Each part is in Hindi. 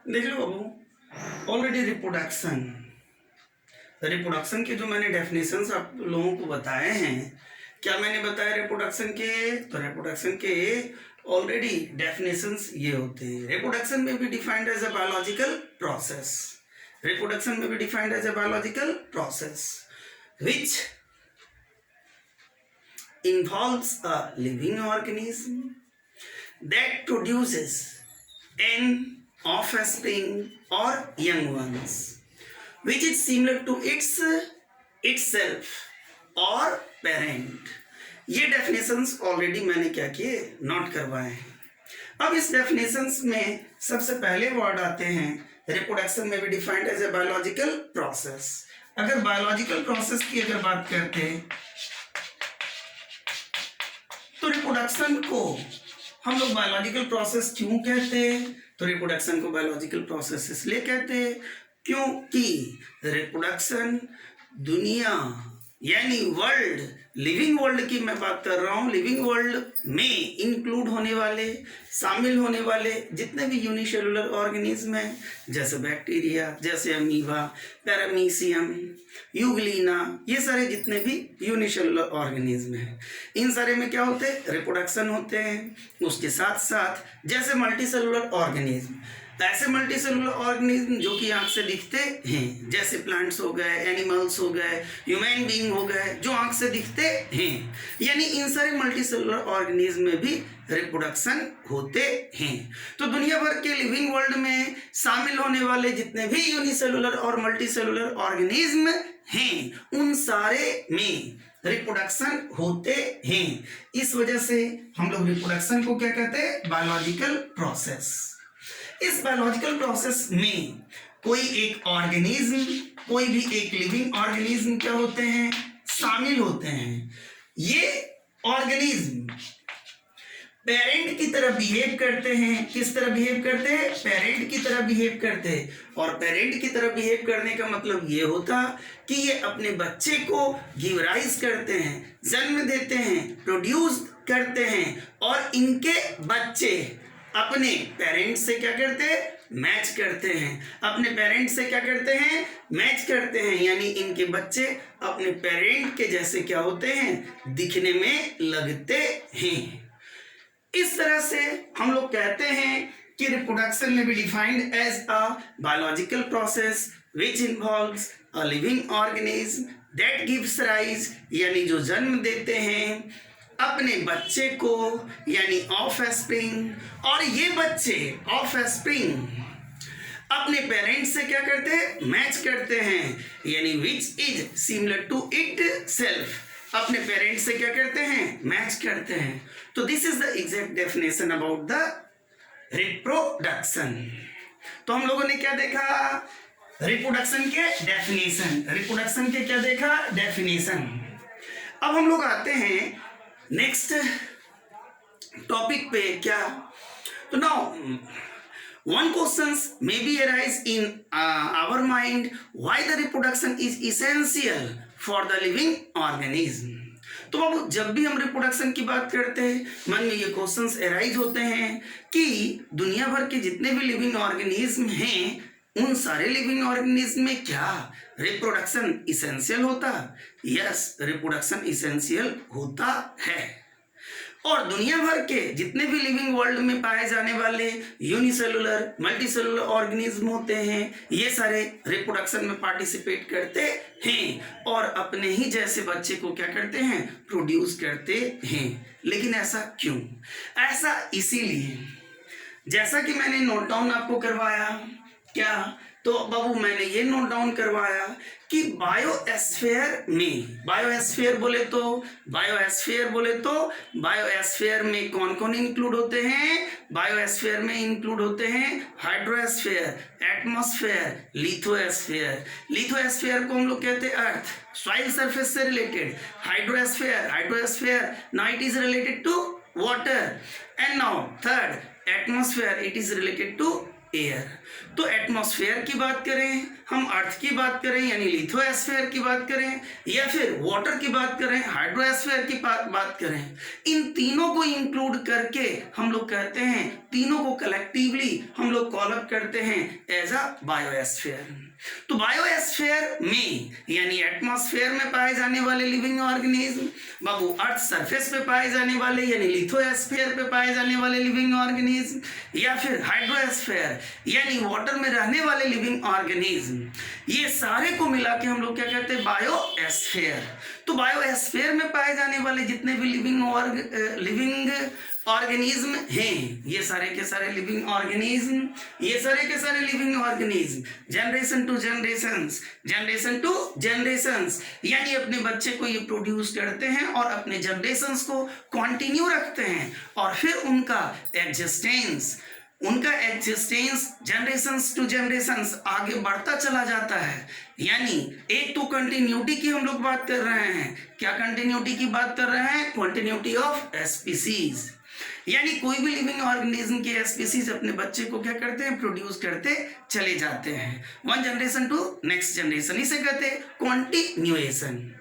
देख लो बाबू, ऑलरेडी रिप्रोडक्शन के जो मैंने डेफिनेशंस आप लोगों को बताए हैं, क्या मैंने बताया रिप्रोडक्शन के? तो रिप्रोडक्शन के ऑलरेडी डेफिनेशंस ये होते हैं। रिप्रोडक्शन में भी defined as a biological process, reproduction में भी defined as a biological process which involves a living organism that produces an offspring or young ones which is similar to itself or parent। ये डेफिनेशंस ऑलरेडी मैंने क्या किए, नोट करवाए हैं। अब इस डेफिनेशंस में सबसे पहले वर्ड आते हैं रिप्रोडक्शन में भी defined as a biological process. अगर बायोलॉजिकल प्रोसेस की अगर बात करते हैं तो रिप्रोडक्शन को हम लोग बायोलॉजिकल प्रोसेस क्यों कहते हैं? तो रिप्रोडक्शन को बायोलॉजिकल प्रोसेस इसलिए कहते हैं क्योंकि रिप्रोडक्शन दुनिया यानी वर्ल्ड, लिविंग वर्ल्ड की मैं बात कर रहा हूँ, लिविंग वर्ल्ड में इंक्लूड होने वाले, शामिल होने वाले जितने भी यूनिसेलुलर ऑर्गेनिज्म हैं, जैसे बैक्टीरिया, जैसे अमीबा, पैरामीशियम, यूग्लिना, ये सारे जितने भी यूनिसेलुलर ऑर्गेनिज्म हैं, इन सारे में क्या होते हैं? रिप्रोडक्शन होते हैं। उसके साथ साथ जैसे मल्टीसेलुलर ऑर्गेनिज्म, ऐसे मल्टीसेलुलर ऑर्गेनिज्म जो कि आंख से दिखते हैं, जैसे प्लांट्स हो गए, एनिमल्स हो गए, ह्यूमन बीइंग हो गए, जो आंख से दिखते हैं, यानी इन सारे मल्टीसेलुलर ऑर्गेनिज्म में भी रिप्रोडक्शन होते हैं। तो दुनिया भर के लिविंग वर्ल्ड में शामिल होने वाले जितने भी यूनिसेलुलर और मल्टीसेलुलर ऑर्गेनिज्म हैं, उन सारे में रिप्रोडक्शन होते हैं। इस वजह से हम लोग रिप्रोडक्शन को क्या कहते हैं? Biological process. इस बायोलॉजिकल प्रोसेस में कोई एक ऑर्गेनिज्म, कोई भी एक लिविंग ऑर्गेनिज्म क्या होते हैं? शामिल होते हैं। ये ऑर्गेनिज्म पेरेंट की तरह बिहेव करते हैं। किस तरह बिहेव करते हैं? पेरेंट की तरह बिहेव करते हैं। और पेरेंट की तरह बिहेव करने का मतलब ये होता कि ये अपने बच्चे को गिव राइज करते हैं, जन्म देते हैं, प्रोड्यूस करते हैं, और इनके बच्चे अपने पेरेंट से क्या करते हैं? मैच करते हैं। अपने पेरेंट से क्या करते हैं? मैच करते हैं, यानी इनके बच्चे अपने पेरेंट के जैसे क्या होते हैं? दिखने में लगते हैं। इस तरह से हम लोग कहते हैं कि रिप्रोडक्शन में भी defined as a biological process which involves a living organism that gives rise, यानी जो जन्म देते हैं अपने बच्चे को, यानी ऑफस्प्रिंग, और ये बच्चे ऑफस्प्रिंग अपने पेरेंट्स से क्या करते हैं? मैच करते हैं, यानी which is similar to itself, अपने पेरेंट्स से क्या करते हैं? मैच करते हैं। तो this is the exact definition about the reproduction. तो हम लोगों ने क्या देखा? रिप्रोडक्शन के डेफिनेशन। रिप्रोडक्शन के क्या देखा? डेफिनेशन। अब हम लोग आते हैं नेक्स्ट टॉपिक पे। क्या? तो now one questions may be arise in our mind, why the reproduction is essential for the living organism। तो अब जब भी हम रिप्रोडक्शन की बात करते हैं, मन में ये क्वेश्चंस अराइज होते हैं कि दुनिया भर के जितने भी लिविंग ऑर्गेनिज्म हैं, उन सारे लिविंग ऑर्गेनिज्म में क्या रिप्रोडक्शन इसेंशियल होता? यस, रिप्रोडक्शन इसेंशियल होता है। और दुनिया भर के जितने भी लिविंग वर्ल्ड में पाए जाने वाले यूनिसेलुलर, मल्टीसेलुलर ऑर्गेनिज्म होते हैं, ये सारे रिप्रोडक्शन में पार्टिसिपेट करते हैं और अपने ही जैसे बच्चे को क्या करते हैं? प्रोड्यूस करते हैं। लेकिन ऐसा क्यों? ऐसा इसीलिए, जैसा कि मैंने नोट डाउन आपको करवाया, क्या? तो बाबू मैंने ये नोट डाउन करवाया कि बायोस्फीयर में, बायोस्फीयर में कौन कौन इंक्लूड होते हैं? बायोस्फीयर में इंक्लूड होते हैं हाइड्रोस्फीयर, एटमॉस्फेयर, लिथोस्फीयर। लिथोस्फीयर को हम लोग कहते हैं अर्थ, सॉइल सरफेस से related. Hydrosphere now it is related to water, and now third atmosphere, it is related to air. तो एटमॉस्फेयर की बात करें, हम अर्थ की बात करें यानी लिथोस्फेयर की बात करें, या फिर वाटर की बात करें, हाइड्रोस्फेयर की बात करें, इन तीनों को इंक्लूड करके हम लोग कहते हैं, तीनों को कलेक्टिवली हम लोग कॉल अप करते हैं एज अ बायोस्फीयर। तो बायोस्फीयर में यानी एटमॉस्फेयर में पाए जाने वाले लिविंग ऑर्गेनिज्म, बाबू अर्थ सरफेस पे पाए जाने वाले यानी लिथोस्फीयर पे पाए जाने वाले लिविंग ऑर्गेनिज्म, या फिर हाइड्रोस्फीयर यानी वाटर में रहने वाले लिविंग ऑर्गेनिज्म, ये सारे को मिला के हम लोग क्या कहते हैं, बायोस्फीयर। तो बायोस्फीयर में पाए जाने वाले जितने भी लिविंग ऑर्गेनिज्म हैं, ये सारे के सारे लिविंग ऑर्गेनिज्म, ये सारे के सारे living organism generation to generations यानी अपने बच्चे को ये प्रोड्यूस करते हैं और अपने जनरेशंस को कंटिन्यू रखते हैं, और फिर उनका एग्जिस्टेंस जनरेशंस टू जनरेशंस आगे बढ़ता चला जाता है। यानी एक तो कंटिन्यूटी की हम लोग बात कर रहे हैं, क्या कंटिन्यूटी की बात कर रहे हैं, कंटिन्यूटी ऑफ स्पीसीज, यानी कोई भी लिविंग ऑर्गेनिज्म के स्पीसीज अपने बच्चे को क्या करते हैं, प्रोड्यूस करते चले जाते हैं, one generation to next generation, इसे कहते हैं कॉन्टिन्यूएशन।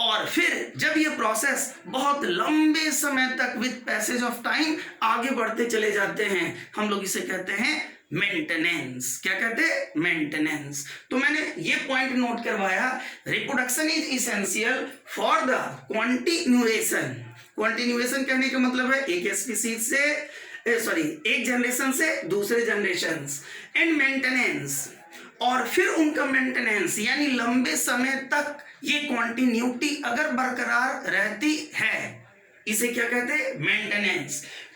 और फिर जब ये प्रोसेस बहुत लंबे समय तक विद पैसेज ऑफ टाइम आगे बढ़ते चले जाते हैं, हम लोग इसे कहते हैं मेंटेनेंस। क्या कहते हैं, मेंटेनेंस। तो मैंने ये पॉइंट नोट करवाया, reproduction is essential for the continuation. Continuation कहने का मतलब है एक स्पीसीज से एक जनरेशन से दूसरे जनरेशन, एंड मेंटेनेंस, और फिर उनका मेंटेनेंस यानी लंबे समय तक ये कॉन्टिन्यूटी अगर बरकरार रहती है, इसे क्या कहते हैं,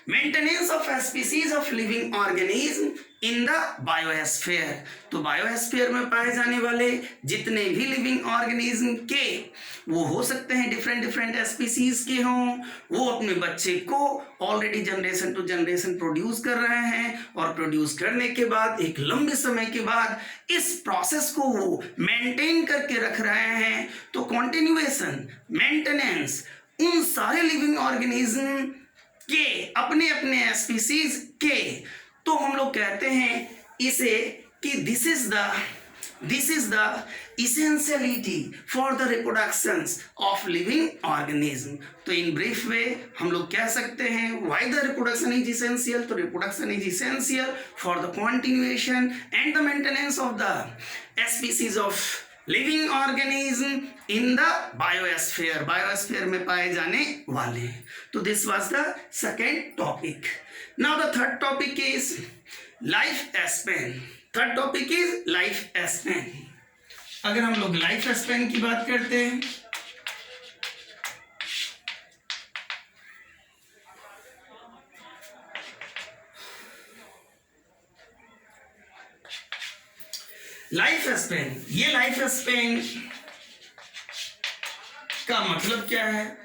maintenance of species of living organism in the biosphere. तो बायोस्फीयर में पाए जाने वाले जितने भी लिविंग ऑर्गेनिज्म के, वो हो सकते हैं डिफरेंट स्पीसीज के हों, वो अपने बच्चे को already generation to generation produce कर रहे हैं, और प्रोड्यूस करने के बाद एक लंबे समय के बाद इस प्रोसेस को वो मेंटेन करके रख रहे हैं। तो कॉन्टिन्यूएशन, मेंटेनेंस उन सारे लिविंग ऑर्गेनिज्म के अपने अपने स्पीसीज के, तो हम लोग कहते हैं इसे कि this is the essentiality for the reproductions of living organism। तो इन ब्रीफ वे हम लोग कह सकते हैं why the reproduction is essential। तो reproduction is essential for the continuation and the maintenance of the species of living organism in the biosphere में पाए जाने वाले। तो this was the second topic। Now the third topic is lifespan। Third topic is life span. अगर हम लोग लाइफ स्पैन की बात करते हैं, लाइफ स्पैन, ये लाइफ स्पैन का मतलब क्या है,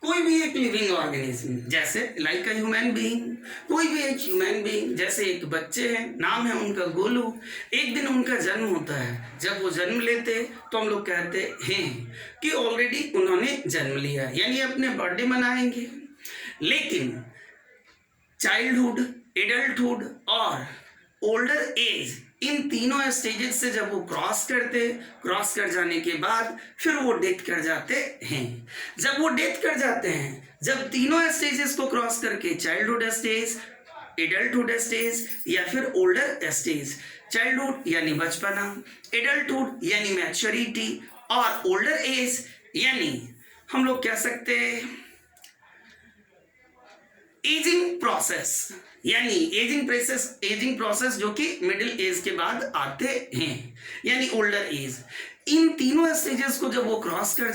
कोई भी एक लिविंग ऑर्गेनिज्म जैसे लाइक अ ह्यूमन बीइंग, कोई भी एक ह्यूमन बीइंग जैसे एक बच्चे हैं, नाम है उनका गोलू, एक दिन उनका जन्म होता है। जब वो जन्म लेते तो हम लोग कहते हैं कि ऑलरेडी उन्होंने जन्म लिया, यानी अपने बर्थडे मनाएंगे। लेकिन चाइल्डहुड, एडल्टहुड और ओल्डर एज, इन तीनों स्टेजेस से जब वो क्रॉस कर जाने के बाद फिर वो डेथ कर जाते हैं। जब वो डेथ कर जाते हैं, जब तीनों स्टेजेस को क्रॉस करके चाइल्डहुड स्टेज, एडल्टहुड स्टेज या फिर ओल्डर स्टेज, चाइल्डहुड यानी बचपना, एडल्टहुड यानी मैच्योरिटी और ओल्डर एज यानी हम लोग कह सकते हैं एजिंग प्रोसेस, यानी एजिंग प्रोसेस जो कि मिडिल एज के बाद आते हैं, यानी ओल्डर एज। इन तीनों स्टेजेस को जब वो क्रॉस कर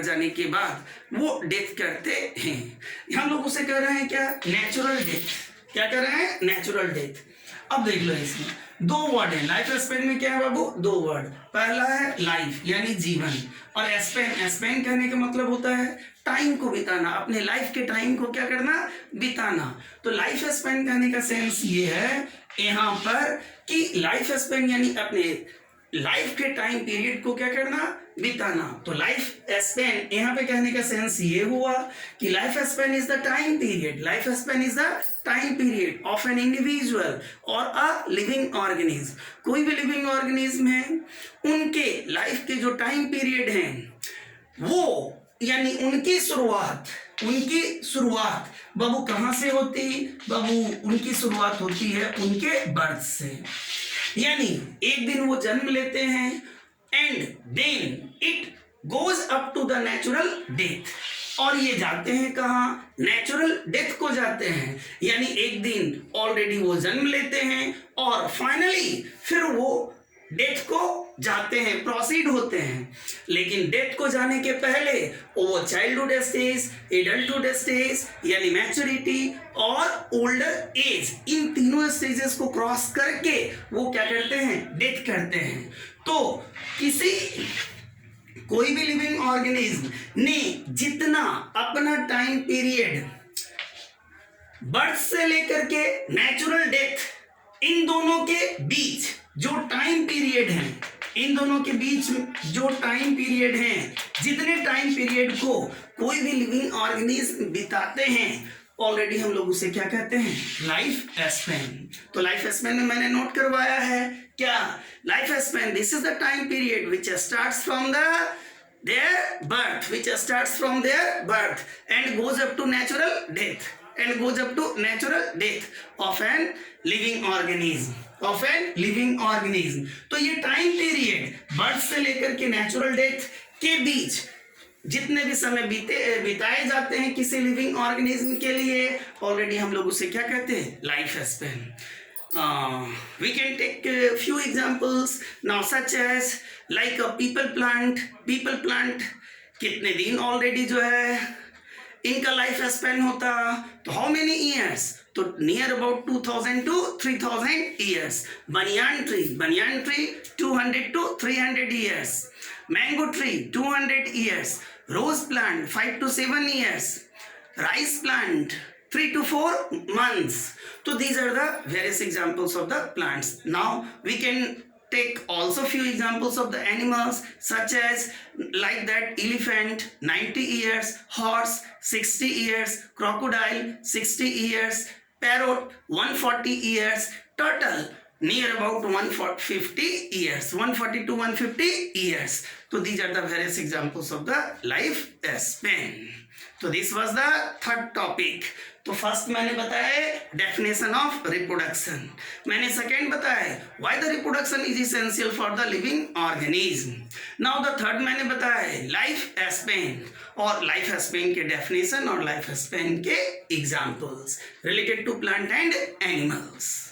जाने के बाद वो डेथ करते हैं। हम लोग उसे कह रहे हैं क्या, नेचुरल डेथ। क्या कह रहे हैं, नेचुरल डेथ। अब देख लो, इसमें दो वर्ड है लाइफ स्पैन में, क्या है बाबू, दो वर्ड। पहला है लाइफ यानी जीवन, और स्पैन कहने का मतलब होता है टाइम को बिताना, अपने लाइफ के टाइम को क्या करना, बिताना। तो लाइफ स्पैन कहने का सेंस ये है यहाँ पर कि लाइफ स्पैन यानी अपने लाइफ के टाइम पीरियड को क्या करना, बिताना। तो लाइफ स्पेन यहाँ पे कहने का सेंस ये हुआ कि life span is the time period, life span is the time period of an individual और अ लिविंग ऑर्गेनिज्म। कोई भी लिविंग ऑर्गेनिज्म है, उनके लाइफ के जो टाइम पीरियड हैं वो, यानी उनकी शुरुआत बाबू कहाँ से होती, बाबू उनकी शुरुआत होती है उनके बर्थ से। यानी एक दिन वो जन्म लेते हैं and then it goes up to the natural death, और ये जाते हैं कहाँ, नेचुरल डेथ को जाते हैं। यानी एक दिन ऑलरेडी वो जन्म लेते हैं और फाइनली फिर वो डेथ को जाते हैं, प्रोसीड होते हैं। लेकिन डेथ को जाने के पहले वो चाइल्डहुड स्टेज, एडल्टहुड स्टेज यानी मैच्योरिटी और ओल्डर एज, इन तीनों स्टेजेस को क्रॉस करके वो क्या करते हैं, डेथ करते हैं। तो कोई भी लिविंग ऑर्गेनिज्म ने जितना अपना टाइम पीरियड बर्थ से लेकर के नेचुरल डेथ, इन दोनों के बीच जो टाइम पीरियड है, इन दोनों के बीच जो टाइम पीरियड है, जितने टाइम पीरियड को कोई भी लिविंग ऑर्गेनिज्म बिताते हैं, ऑलरेडी हम लोग उसे क्या कहते हैं, लाइफ स्पेन। तो लाइफ स्पेन में मैंने नोट करवाया है क्या, life span this is the time period which starts from their birth, which starts from their birth and goes up to natural death of an living organism, तो ये टाइम पीरियड बर्थ से लेकर के नेचुरल डेथ के बीच जितने भी समय बिताए जाते हैं किसी लिविंग ऑर्गेनिज्म के लिए, ऑलरेडी हम लोग उसे क्या कहते हैं, life span. We can take a few examples now, such as like a people plant कितने दिन ऑलरेडी जो है इनका लाइफ स्पेन होता, तो हाउ मेनी ईयर्स, तो near about 2000 to 3000 years. Banyan tree 200 to 300 years. Mango tree 200 years. Rose plant 5 to 7 years. Rice plant 3 to 4 months. So these are the various examples of the plants. Now we can take also few examples of the animals, such as like that elephant 90 years, horse 60 years, crocodile 60 years, parrot 140 years, turtle near about 150 years, 140 to 150 years. So these are the various examples of the life span. तो this was the third topic. तो फर्स्ट मैंने बताया डेफिनेशन ऑफ रिप्रोडक्शन, मैंने सेकेंड बताया why the reproduction is essential for the living organism. Now the third मैंने बताया लाइफ स्पेन, और लाइफ स्पेन के डेफिनेशन और लाइफ स्पेन के examples related to plant and animals.